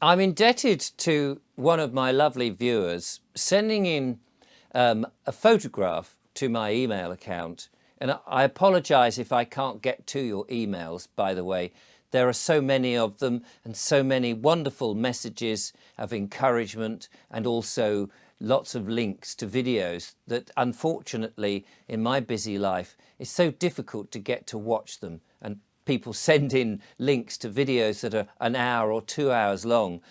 I'm indebted to one of my lovely viewers sending in a photograph to my email account. And I apologise if I can't get to your emails, by the way. There are so many of them and so many wonderful messages of encouragement and also lots of links to videos that unfortunately in my busy life it's so difficult to get to watch them, and people send in links to videos that are an hour or 2 hours long.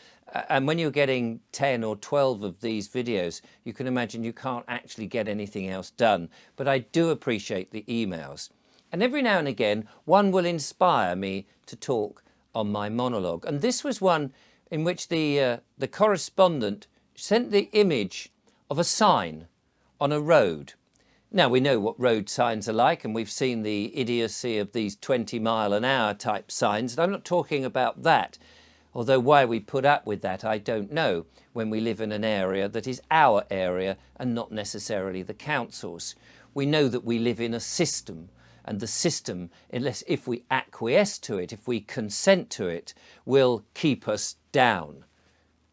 And when you're getting 10 or 12 of these videos, you can imagine you can't actually get anything else done. But I do appreciate the emails. And every now and again, one will inspire me to talk on my monologue. And this was one in which the correspondent sent the image of a sign on a road. Now, we know what road signs are like, and we've seen the idiocy of these 20-mile-an-hour type signs. And I'm not talking about that, although why we put up with that, I don't know, when we live in an area that is our area and not necessarily the council's. We know that we live in a system, and the system, unless if we acquiesce to it, if we consent to it, will keep us down.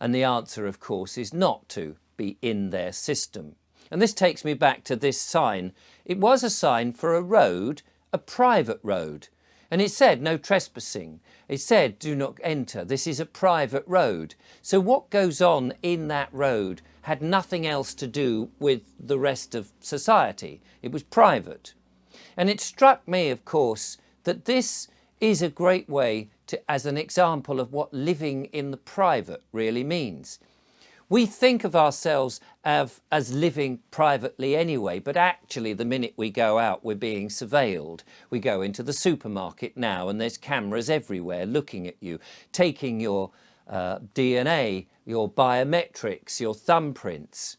And the answer, of course, is not to be in their system. And this takes me back to this sign. It was a sign for a road, a private road. And it said no trespassing. It said do not enter. This is a private road. So what goes on in that road had nothing else to do with the rest of society. It was private. And it struck me, of course, that this is a great way to, as an example of what living in the private really means. We think of ourselves as living privately anyway, but actually the minute we go out, we're being surveilled. We go into the supermarket now and there's cameras everywhere looking at you, taking your DNA, your biometrics, your thumbprints.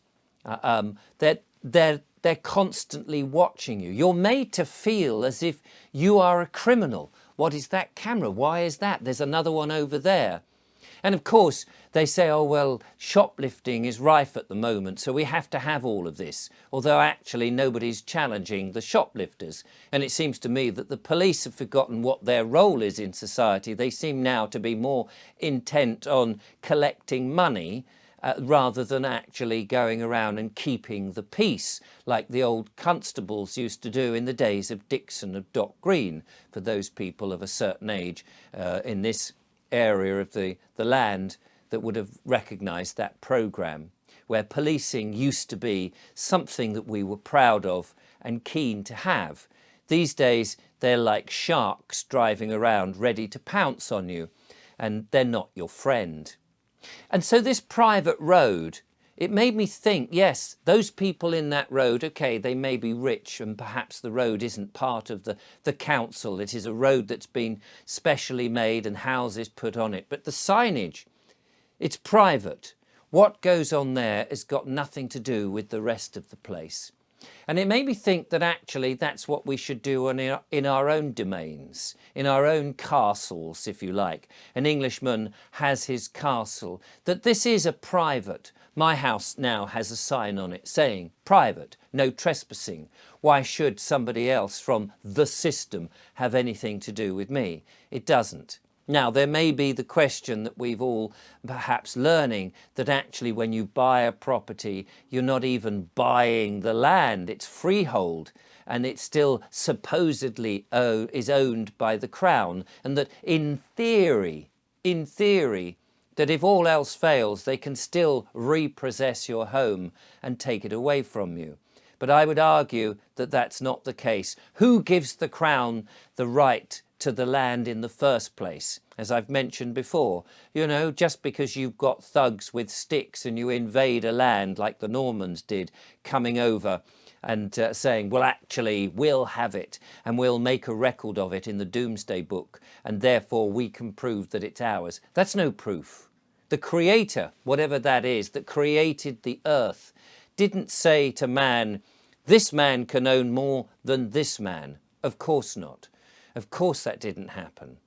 They're constantly watching you. You're made to feel as if you are a criminal. What is that camera? Why is that? There's another one over there. And of course, they say, oh, well, shoplifting is rife at the moment, so we have to have all of this. Although actually nobody's challenging the shoplifters. And it seems to me that the police have forgotten what their role is in society. They seem now to be more intent on collecting money rather than actually going around and keeping the peace, like the old constables used to do in the days of Dixon of Dock Green, for those people of a certain age in this area of the land that would have recognised that programme, where policing used to be something that we were proud of and keen to have. These days, they're like sharks driving around ready to pounce on you, and they're not your friend. And so this private road, it made me think, yes, those people in that road, okay, they may be rich and perhaps the road isn't part of the council. It is a road that's been specially made and houses put on it. But the signage, it's private. What goes on there has got nothing to do with the rest of the place. And it made me think that actually that's what we should do in our own domains, in our own castles, if you like. An Englishman has his castle, that this is a private. My house now has a sign on it saying private, no trespassing. Why should somebody else from the system have anything to do with me? It doesn't. Now, there may be the question that we've all perhaps learning that actually when you buy a property, you're not even buying the land, it's freehold, and it still supposedly is owned by the Crown, and that in theory, that if all else fails, they can still repossess your home and take it away from you. But I would argue that that's not the case. Who gives the Crown the right to the land in the first place? As I've mentioned before, you know, just because you've got thugs with sticks and you invade a land like the Normans did, coming over and saying, well, actually, we'll have it and we'll make a record of it in the Doomsday Book and therefore we can prove that it's ours. That's no proof. The Creator, whatever that is, that created the earth, didn't say to man, this man can own more than this man. Of course not. Of course that didn't happen.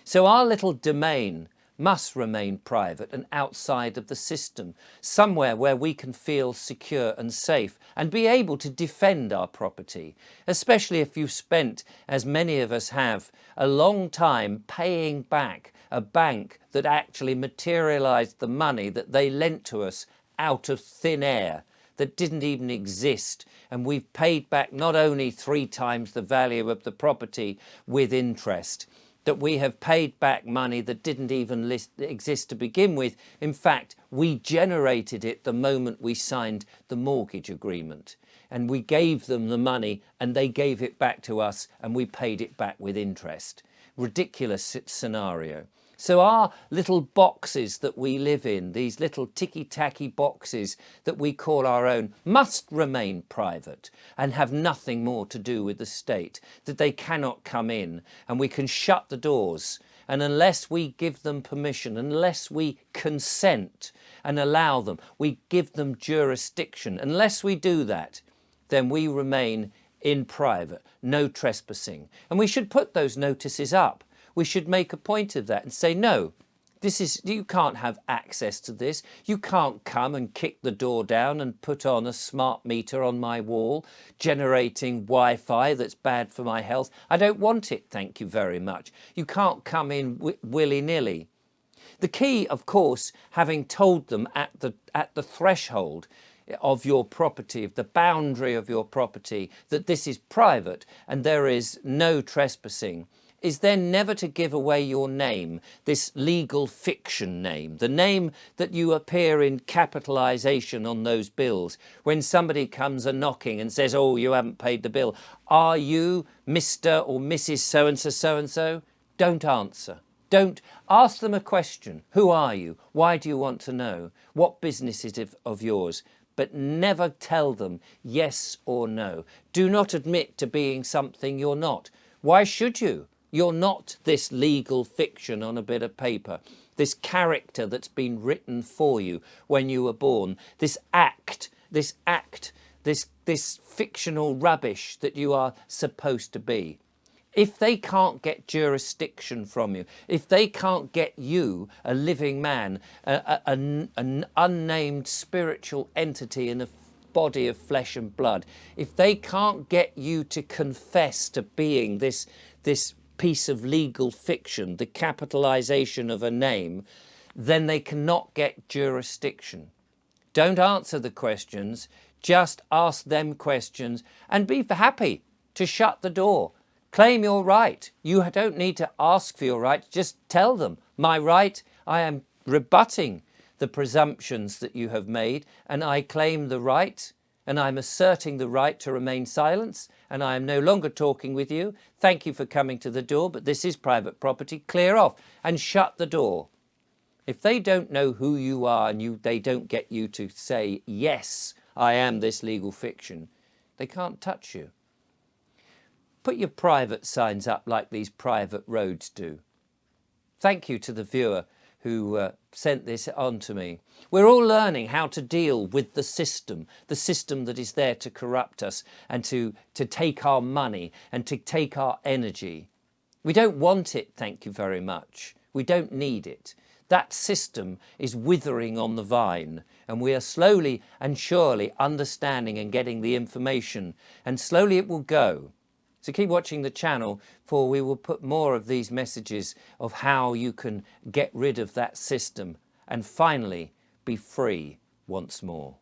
So our little domain must remain private and outside of the system, somewhere where we can feel secure and safe and be able to defend our property, especially if you've spent, as many of us have, a long time paying back a bank that actually materialised the money that they lent to us out of thin air, that didn't even exist, and we've paid back not only 3 times the value of the property with interest, that we have paid back money that didn't even exist to begin with. In fact, we generated it the moment we signed the mortgage agreement, and we gave them the money and they gave it back to us and we paid it back with interest. Ridiculous scenario. So our little boxes that we live in, these little ticky-tacky boxes that we call our own, must remain private and have nothing more to do with the state, that they cannot come in, and we can shut the doors. And unless we give them permission, unless we consent and allow them, we give them jurisdiction, unless we do that, then we remain in private, no trespassing. And we should put those notices up. We should make a point of that and say, no, you can't have access to this. You can't come and kick the door down and put on a smart meter on my wall, generating Wi-Fi that's bad for my health. I don't want it, thank you very much. You can't come in willy-nilly. The key, of course, having told them at the threshold of your property, of the boundary of your property, that this is private and there is no trespassing, is then never to give away your name, this legal fiction name, the name that you appear in capitalisation on those bills. When somebody comes a knocking and says, oh, you haven't paid the bill, are you Mr. or Mrs. so-and-so, so-and-so? Don't answer. Don't ask them a question. Who are you? Why do you want to know? What business is it of yours? But never tell them yes or no. Do not admit to being something you're not. Why should you? You're not this legal fiction on a bit of paper, this character that's been written for you when you were born, this fictional rubbish that you are supposed to be. If they can't get jurisdiction from you, if they can't get you, a living man, an unnamed spiritual entity in a body of flesh and blood, if they can't get you to confess to being this piece of legal fiction, the capitalization of a name, then they cannot get jurisdiction. Don't answer the questions, just ask them questions and be happy to shut the door. Claim your right. You don't need to ask for your right, just tell them, my right, I am rebutting the presumptions that you have made, and I claim the right, and I'm asserting the right to remain silent, and I am no longer talking with you. Thank you for coming to the door, but this is private property. Clear off and shut the door. If they don't know who you are and they don't get you to say, yes, I am this legal fiction, they can't touch you. Put your private signs up like these private roads do. Thank you to the viewer who sent this on to me. We're all learning how to deal with the system that is there to corrupt us and to take our money and to take our energy. We don't want it, thank you very much. We don't need it. That system is withering on the vine, and we are slowly and surely understanding and getting the information, and slowly it will go. So keep watching the channel, for we will put more of these messages of how you can get rid of that system and finally be free once more.